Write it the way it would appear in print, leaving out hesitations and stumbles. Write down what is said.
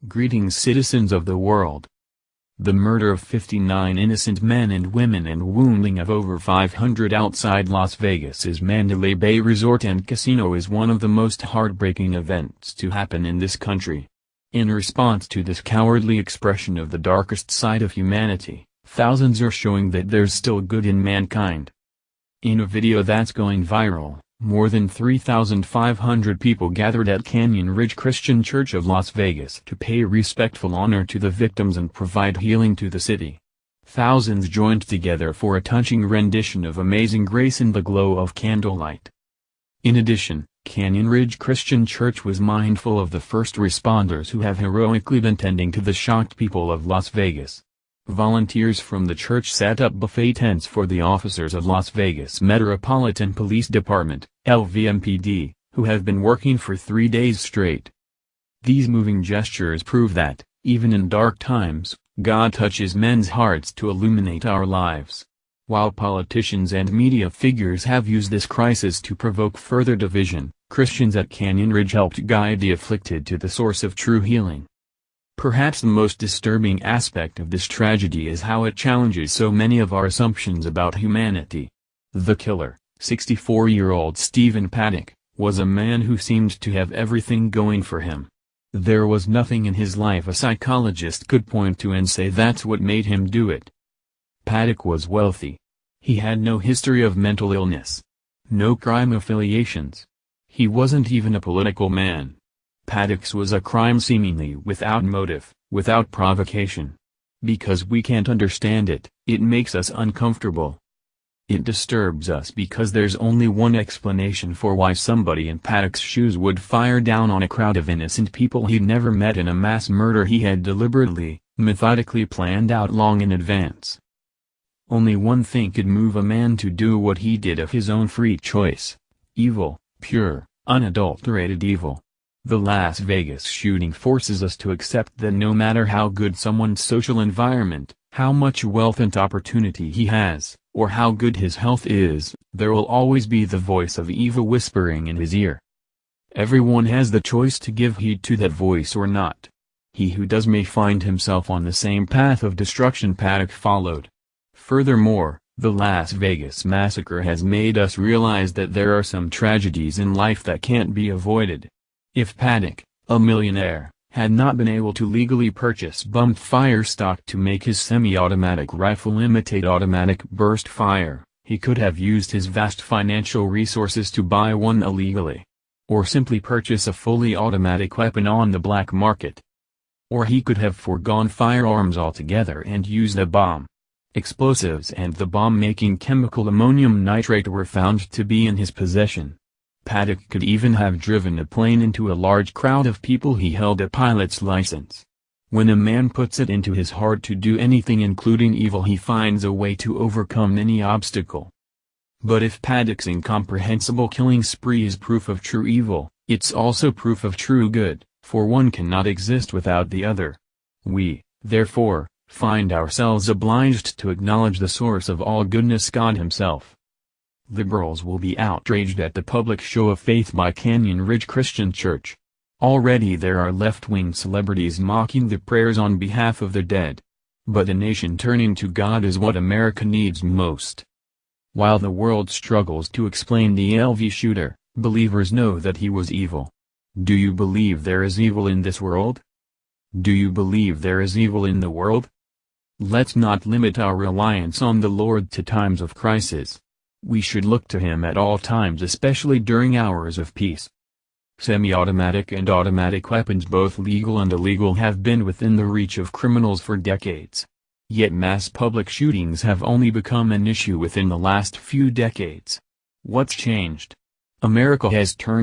Greetings, citizens of the world. The murder of 59 innocent men and women and wounding of over 500 outside Las Vegas's Mandalay Bay Resort and Casino is one of the most heartbreaking events to happen in this country. In response to this cowardly expression of the darkest side of humanity, thousands are showing that there's still good in mankind. In a video that's going viral, more than 3,500 people gathered at Canyon Ridge Christian Church of Las Vegas to pay respectful honor to the victims and provide healing to the city. Thousands joined together for a touching rendition of Amazing Grace in the glow of candlelight. In addition, Canyon Ridge Christian Church was mindful of the first responders who have heroically been tending to the shocked people of Las Vegas. Volunteers from the church set up buffet tents for the officers of Las Vegas Metropolitan Police Department, LVMPD, who have been working for 3 days straight. These moving gestures prove that, even in dark times, God touches men's hearts to illuminate our lives. While politicians and media figures have used this crisis to provoke further division, Christians at Canyon Ridge helped guide the afflicted to the source of true healing. Perhaps the most disturbing aspect of this tragedy is how it challenges so many of our assumptions about humanity. The killer, 64-year-old Stephen Paddock, was a man who seemed to have everything going for him. There was nothing in his life a psychologist could point to and say that's what made him do it. Paddock was wealthy. He had no history of mental illness. No crime affiliations. He wasn't even a political man. Paddock's was a crime seemingly without motive, without provocation. Because we can't understand it, it makes us uncomfortable. It disturbs us because there's only one explanation for why somebody in Paddock's shoes would fire down on a crowd of innocent people he'd never met in a mass murder he had deliberately, methodically planned out long in advance. Only one thing could move a man to do what he did of his own free choice: evil, pure, unadulterated evil. The Las Vegas shooting forces us to accept that no matter how good someone's social environment, how much wealth and opportunity he has, or how good his health is, there will always be the voice of evil whispering in his ear. Everyone has the choice to give heed to that voice or not. He who does may find himself on the same path of destruction Paddock followed. Furthermore, the Las Vegas massacre has made us realize that there are some tragedies in life that can't be avoided. If Paddock, a millionaire, had not been able to legally purchase bump fire stock to make his semi-automatic rifle imitate automatic burst fire, he could have used his vast financial resources to buy one illegally. Or simply purchase a fully automatic weapon on the black market. Or he could have foregone firearms altogether and used a bomb. Explosives and the bomb-making chemical ammonium nitrate were found to be in his possession. Paddock could even have driven a plane into a large crowd of people he held a pilot's license. When a man puts it into his heart to do anything including evil, he finds a way to overcome any obstacle. But if Paddock's incomprehensible killing spree is proof of true evil, it's also proof of true good, for one cannot exist without the other. We, therefore, find ourselves obliged to acknowledge the source of all goodness, God Himself. Liberals will be outraged at the public show of faith by Canyon Ridge Christian Church. Already there are left-wing celebrities mocking the prayers on behalf of the dead. But a nation turning to God is what America needs most. While the world struggles to explain the LV shooter, believers know that he was evil. Do you believe there is evil in this world? Do you believe there is evil in the world? Let's not limit our reliance on the Lord to times of crisis. We should look to Him at all times, especially during hours of peace. Semi-automatic and automatic weapons, both legal and illegal, have been within the reach of criminals for decades. Yet mass public shootings have only become an issue within the last few decades. What's changed? America has turned